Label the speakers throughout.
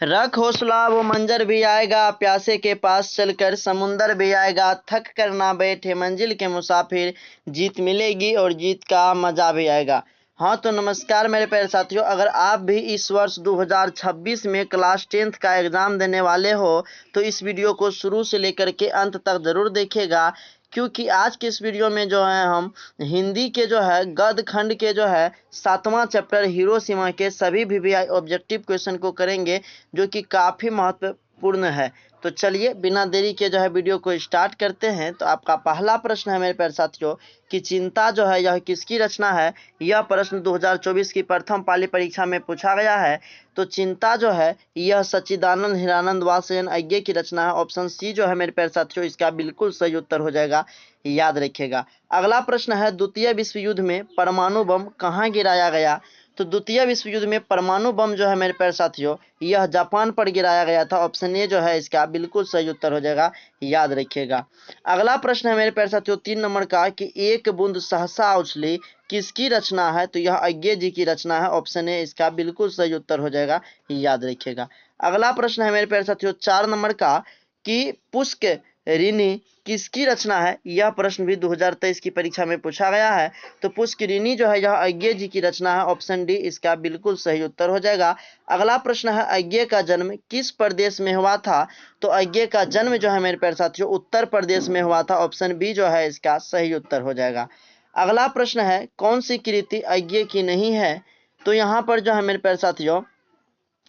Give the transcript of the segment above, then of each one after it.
Speaker 1: रख हौसला वो मंजर भी आएगा, प्यासे के पास चलकर समुंदर भी आएगा, थक कर ना बैठे मंजिल के मुसाफिर, जीत मिलेगी और जीत का मजा भी आएगा। हाँ तो नमस्कार मेरे प्यारे साथियों, अगर आप भी इस वर्ष 2026 में क्लास 10th का एग्ज़ाम देने वाले हो तो इस वीडियो को शुरू से लेकर के अंत तक ज़रूर देखिएगा, क्योंकि आज के इस वीडियो में जो है हम हिंदी के जो है गद्य खंड के जो है 7वां चैप्टर हिरोशिमा के सभी वीवीआई ऑब्जेक्टिव क्वेश्चन को करेंगे, जो कि काफ़ी महत्वपूर्ण है। तो चलिए बिना देरी के जो है वीडियो को स्टार्ट करते हैं। तो आपका पहला प्रश्न है मेरे प्यारे साथियों कि चिंता जो है यह किसकी रचना है। यह प्रश्न 2024 की प्रथम पाली परीक्षा में पूछा गया है। तो चिंता जो है यह सच्चिदानंद हीरानंद वात्स्ययन अय्यर की रचना है। ऑप्शन सी जो है मेरे प्यारे साथियों इसका बिल्कुल सही उत्तर हो जाएगा, याद रखिएगा। अगला प्रश्न है द्वितीय विश्व युद्ध में परमाणु बम कहाँ गिराया गया। तो द्वितीय विश्व युद्ध में परमाणु बम जो है मेरे प्यारे साथियों यह जापान पर गिराया गया था। ऑप्शन ए जो है इसका बिल्कुल सही उत्तर हो जाएगा, याद रखिएगा। अगला प्रश्न है मेरे प्यारे साथियों 3 नंबर का कि एक बूंद सहसा उछली किसकी रचना है। तो यह अय्यर जी की रचना है। ऑप्शन ए इसका बिल्कुल सही उत्तर हो जाएगा, याद रखिएगा। अगला प्रश्न है मेरे प्यारे साथियों 4 नंबर का कि पुष्क ऋणी किसकी रचना है। यह प्रश्न भी 2023 की परीक्षा में पूछा गया है। तो पुष्करिणी जो है यह अय्यर जी की रचना है। ऑप्शन डी इसका बिल्कुल सही उत्तर हो जाएगा। अगला प्रश्न है अय्यर का जन्म किस प्रदेश में हुआ था। तो अय्यर का जन्म जो है मेरे प्यारे साथियों उत्तर प्रदेश में हुआ था। ऑप्शन बी जो है इसका सही उत्तर हो जाएगा। अगला प्रश्न है कौन सी कृति अय्यर की नहीं है। तो यहाँ पर जो है मेरे प्यारे साथियों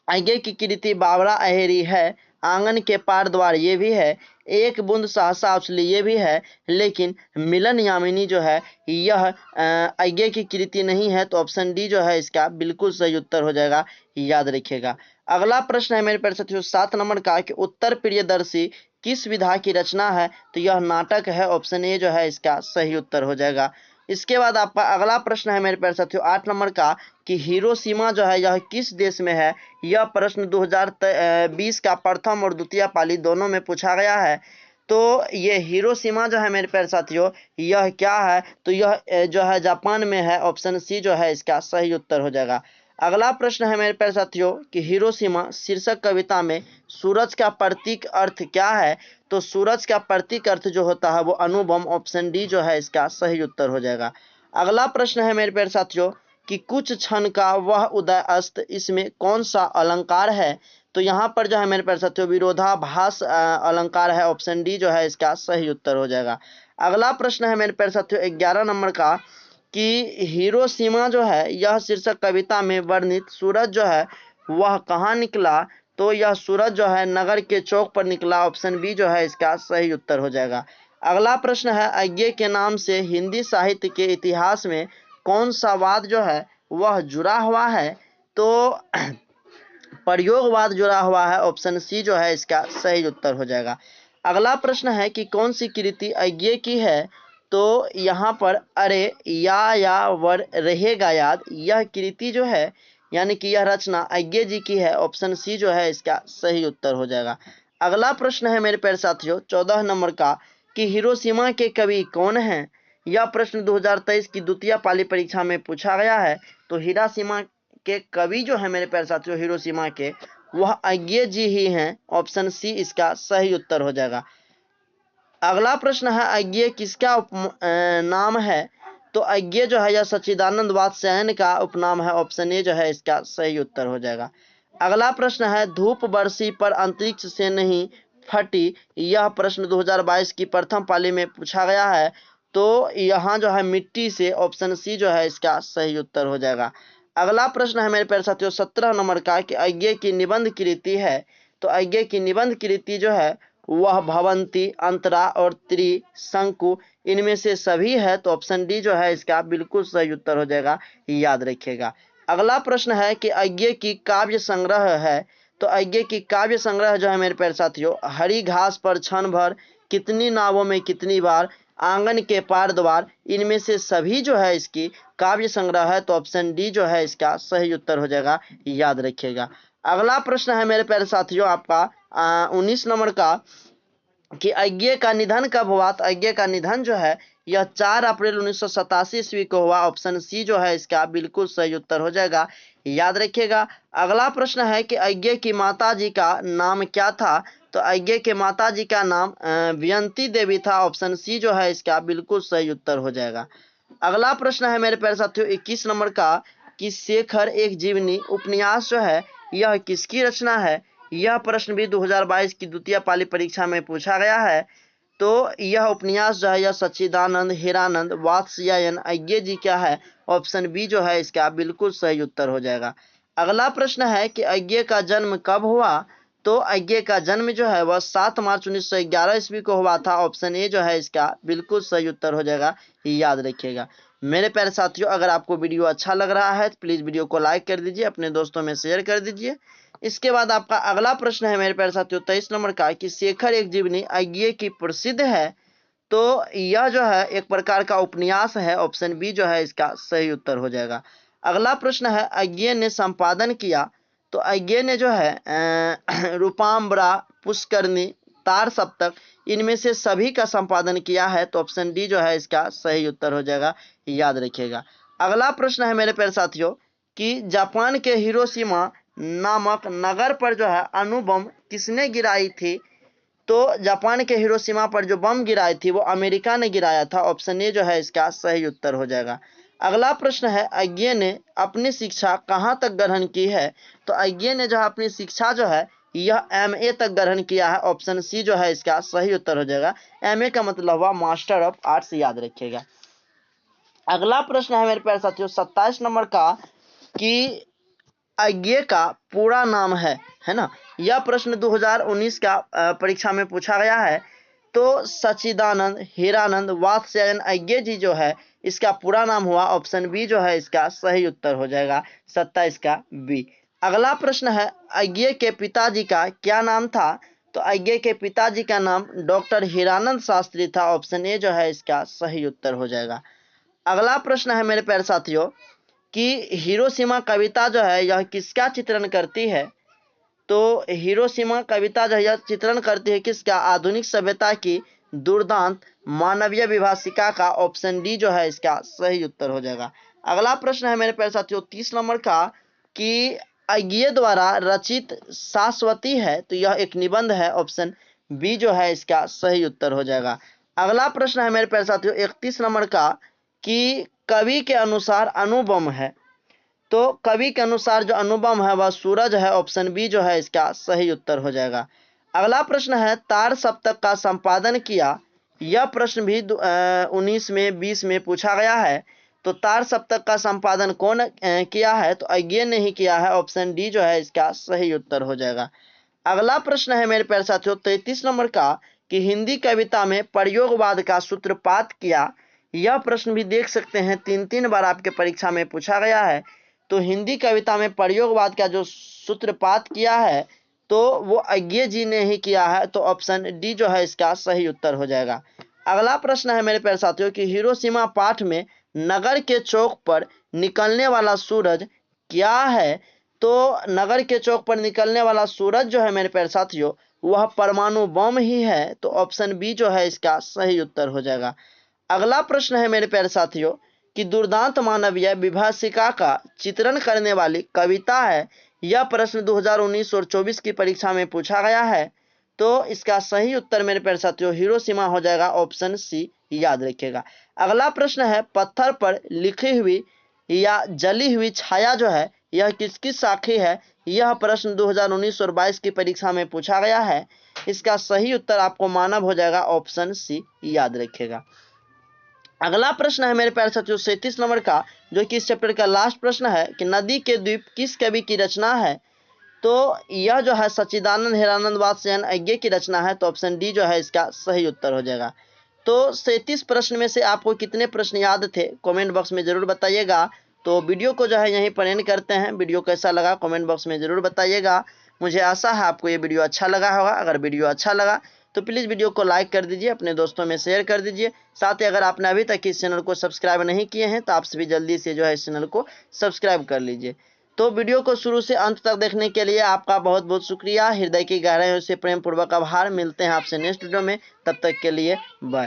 Speaker 1: अय्यर की कृति बावड़ा अहेरी है, आंगन के पार द्वार ये भी है, एक बूंद सहसा उछली ये भी है, लेकिन मिलन यामिनी जो है यह अय्यर की कृति नहीं है। तो ऑप्शन डी जो है इसका बिल्कुल सही उत्तर हो जाएगा, याद रखिएगा। अगला प्रश्न है मेरे प्यारे साथियों 7 नंबर का कि उत्तर प्रियदर्शी किस विधा की रचना है। तो यह नाटक है। ऑप्शन ए जो है इसका सही उत्तर हो जाएगा। इसके बाद आपका अगला प्रश्न है मेरे प्यारे साथियों 8 नंबर का कि हिरोशिमा जो है यह किस देश में है। यह प्रश्न 2020 का प्रथम और द्वितीय पाली दोनों में पूछा गया है। तो ये हिरोशिमा जो है मेरे प्यारे साथियों यह क्या है। तो यह जो है जापान में है। ऑप्शन सी जो है इसका सही उत्तर हो जाएगा। अगला प्रश्न है मेरे प्यारे साथियों कि हिरोशिमा शीर्षक कविता में सूरज का प्रतीक अर्थ क्या है। तो सूरज का प्रतीक अर्थ जो होता है वो अणुबम। ऑप्शन डी जो है इसका सही उत्तर हो जाएगा। अगला प्रश्न है मेरे प्यारे साथियों कि कुछ क्षण का वह उदय अस्त इसमें कौन सा अलंकार है। तो यहाँ पर जो है मेरे प्यारे साथियों विरोधाभास अलंकार है। ऑप्शन डी जो है इसका सही उत्तर हो जाएगा। अगला प्रश्न है मेरे प्यारे साथियों 11 नंबर का कि हिरोशिमा जो है यह शीर्षक कविता में वर्णित सूरज जो है वह कहाँ निकला। तो यह सूरज जो है नगर के चौक पर निकला। ऑप्शन बी जो है इसका सही उत्तर हो जाएगा। अगला प्रश्न है अय्यर के नाम से हिंदी साहित्य के इतिहास में कौन सा वाद जो है वह जुड़ा हुआ है। तो प्रयोगवाद जुड़ा हुआ है। ऑप्शन सी जो है इसका सही उत्तर हो जाएगा। अगला प्रश्न है कि कौन सी कृति अय्यर की है। तो यहाँ पर अरे या वर रहेगा याद यह कृति जो है यानी कि यह रचना अय्यर जी की है। ऑप्शन सी जो है इसका सही उत्तर हो जाएगा। अगला प्रश्न है मेरे प्यारे साथियों 14 नंबर का कि हिरोशिमा के कवि कौन हैं। यह प्रश्न 2023 की द्वितीय पाली परीक्षा में पूछा गया है। तो हिरोशिमा के कवि जो है मेरे प्यारे साथियों हिरोशिमा के वह अय्यर जी ही हैं। ऑप्शन सी इसका सही उत्तर हो जाएगा। अगला प्रश्न है अय्यर किसका नाम है। तो अय्यर जो है यह सच्चिदानंद वात्स्ययन का उपनाम है। ऑप्शन ए जो है इसका सही उत्तर हो जाएगा। अगला प्रश्न है धूप बरसी पर अंतरिक्ष से नहीं फटी। यह प्रश्न 2022 की प्रथम पाली में पूछा गया है। तो यहाँ जो है मिट्टी से। ऑप्शन सी जो है इसका सही उत्तर हो जाएगा। अगला प्रश्न है मेरे प्यारे साथियों 17 नंबर का कि अय्यर की निबंध कृति है। तो अय्यर की निबंध कृति जो है वह भवंती अंतरा और त्रिशंकु इनमें से सभी है। तो ऑप्शन डी जो है इसका बिल्कुल सही उत्तर हो जाएगा, याद रखिएगा। अगला प्रश्न है कि अय्यर की काव्य संग्रह है। तो अय्यर की काव्य संग्रह जो है मेरे प्यारे साथियों हरी घास पर क्षण भर, कितनी नावों में कितनी बार, आंगन के पार द्वार इनमें से सभी जो है इसकी काव्य संग्रह है। तो ऑप्शन डी जो है इसका सही उत्तर हो जाएगा, याद रखिएगा। अगला प्रश्न है मेरे प्यारे साथियों आपका 19 नंबर का कि अय्यर का निधन कब हुआ। तो अय्यर का निधन जो है यह 4 अप्रैल 1987 ईस्वी को हुआ। ऑप्शन सी जो है इसका बिल्कुल सही उत्तर हो जाएगा। याद रखिएगा। अगला प्रश्न है कि अज्ञे की माता जी का नाम क्या था? तो अज्ञे के माता जी का नाम व्यंती देवी था। ऑप्शन सी जो है इसका बिल्कुल सही उत्तर हो जाएगा। अगला प्रश्न है मेरे प्यारे साथियों 21 नंबर का कि शेखर एक जीवनी उपन्यास जो है यह किसकी रचना है? यह प्रश्न भी 2022 की द्वितीय पाली परीक्षा में पूछा गया है। तो यह उपन्यास जो है यह सच्चिदानंद हीरानंद वात्स्यायन अज्ञे जी क्या है? ऑप्शन बी जो है इसका बिल्कुल सही उत्तर हो जाएगा। अगला प्रश्न है कि अज्ञे का जन्म कब हुआ? तो अज्ञे का जन्म जो है वह 7 मार्च 1911 ईस्वी को हुआ था। ऑप्शन ए जो है इसका बिल्कुल सही उत्तर हो जाएगा। याद रखिएगा। मेरे प्यारे साथियों, अगर आपको वीडियो अच्छा लग रहा है तो प्लीज़ वीडियो को लाइक कर दीजिए, अपने दोस्तों में शेयर कर दीजिए। इसके बाद आपका अगला प्रश्न है मेरे प्यारे साथियों 23 नंबर का कि शेखर एक जीवनी अज्ञे की प्रसिद्ध है। तो यह जो है एक प्रकार का उपन्यास है। ऑप्शन बी जो है इसका सही उत्तर हो जाएगा। अगला प्रश्न है अज्ञे ने संपादन किया। तो अज्ञे ने जो है रूपाम्बरा, पुष्करणी, तार सप्तक इनमें से सभी का संपादन किया है। तो ऑप्शन डी जो है इसका सही उत्तर हो जाएगा। याद रखिएगा। अगला प्रश्न है मेरे प्यारे साथियों कि जापान के हिरोशिमा नामक नगर पर जो है अणु बम किसने गिराई थी? तो जापान के हिरोशिमा पर जो बम गिराई थी वो अमेरिका ने गिराया था। ऑप्शन ए जो है इसका सही उत्तर हो जाएगा। अगला प्रश्न है अज्ञे ने अपनी शिक्षा कहाँ तक ग्रहण की है? तो अज्ञे ने जो है अपनी शिक्षा जो है यह MA तक ग्रहण किया है। ऑप्शन सी जो है इसका सही उत्तर हो जाएगा। MA का मतलब हुआ मास्टर ऑफ आर्ट्स। याद रखिएगा। अगला प्रश्न है मेरे प्यारे साथियों 27 नंबर का कि अज्ञे का पूरा नाम है ना? यह प्रश्न 2019 का परीक्षा में पूछा गया है। तो सच्चिदानंद हीरानंद वात्स्यायन अज्ञे जी जो है इसका पूरा नाम हुआ। ऑप्शन बी जो है इसका सही उत्तर हो जाएगा। 27 का बी। अगला प्रश्न है अज्ञे के पिताजी का क्या नाम था? तो अज्ञे के पिताजी का नाम डॉक्टर हीरानंद शास्त्री था। ऑप्शन ए जो है इसका सही उत्तर हो जाएगा। अगला प्रश्न है मेरे प्यारे साथियों कि हिरोशिमा कविता जो है यह किसका चित्रण करती है? तो हिरोशिमा कविता जो है यह चित्रण करती है किसका? आधुनिक सभ्यता की दुर्दांत मानवीय विभाषिका का। ऑप्शन डी जो है इसका सही उत्तर हो जाएगा। अगला प्रश्न है मेरे प्यारे साथियों 30 नंबर का कि अज्ञे द्वारा रचित शाश्वती है। तो यह एक निबंध है। ऑप्शन बी जो है इसका सही उत्तर हो जाएगा। अगला प्रश्न है मेरे प्यारे साथियों 31 नंबर का कि कवि के अनुसार अणुबम है। तो कवि के अनुसार जो अणुबम है वह सूरज है। ऑप्शन बी जो है इसका सही उत्तर हो जाएगा। अगला प्रश्न है तार सप्तक का संपादन किया। यह प्रश्न भी 19 में 20 में पूछा गया है। तो तार सप्तक का संपादन कौन किया है? तो अज्ञे ने ही किया है। ऑप्शन डी जो है इसका सही उत्तर हो जाएगा। अगला प्रश्न है मेरे प्यारे साथियों 33 नंबर का कि हिंदी कविता में प्रयोगवाद का सूत्रपात किया। यह प्रश्न भी देख सकते हैं 3 बार आपके परीक्षा में पूछा गया है। तो हिंदी कविता में प्रयोगवाद का जो सूत्रपात किया है तो वो अज्ञे जी ने ही किया है। तो ऑप्शन डी जो है इसका सही उत्तर हो जाएगा। अगला प्रश्न है मेरे प्यारे साथियों कि हिरोशिमा पाठ में नगर के चौक पर निकलने वाला सूरज क्या है? तो नगर के चौक पर निकलने वाला सूरज जो है मेरे प्यारे साथियों वह परमाणु बम ही है। तो ऑप्शन बी जो है इसका सही उत्तर हो जाएगा। अगला प्रश्न है मेरे प्यारे साथियों कि दुर्दांत मानवीय विभाषिका का चित्रण करने वाली कविता है। यह प्रश्न 2019 और 24 की परीक्षा में पूछा गया है। तो इसका सही उत्तर मेरे प्यारे साथियों हिरोशिमा हो जाएगा। ऑप्शन सी याद रखिएगा। अगला प्रश्न है पत्थर पर लिखी हुई या जली हुई छाया जो है यह किसकी साखी है? यह प्रश्न 2019 और 22 की परीक्षा में पूछा गया है। इसका सही उत्तर आपको मानव हो जाएगा। ऑप्शन सी याद रखिएगा। अगला प्रश्न है मेरे प्यारे साथियों 37 नंबर का जो कि इस चैप्टर का लास्ट प्रश्न है कि नदी के द्वीप किस कवि की रचना है? तो यह जो है सच्चिदानंद हीरानंद वात्स्यायन अज्ञे की रचना है। तो ऑप्शन डी जो है इसका सही उत्तर हो जाएगा। तो 37 प्रश्न में से आपको कितने प्रश्न याद थे कमेंट बॉक्स में ज़रूर बताइएगा। तो वीडियो को जो है यहीं पर एंड करते हैं। वीडियो कैसा लगा कमेंट बॉक्स में ज़रूर बताइएगा। मुझे आशा है आपको ये वीडियो अच्छा लगा होगा। अगर वीडियो अच्छा लगा तो प्लीज़ वीडियो को लाइक कर दीजिए, अपने दोस्तों में शेयर कर दीजिए। साथ ही अगर आपने अभी तक इस चैनल को सब्सक्राइब नहीं किए हैं तो आप सभी जल्दी से जो है इस चैनल को सब्सक्राइब कर लीजिए। तो वीडियो को शुरू से अंत तक देखने के लिए आपका बहुत बहुत शुक्रिया। हृदय की गहराइयों से प्रेम पूर्वक आभार। मिलते हैं आपसे नेक्स्ट वीडियो में। तब तक के लिए बाय।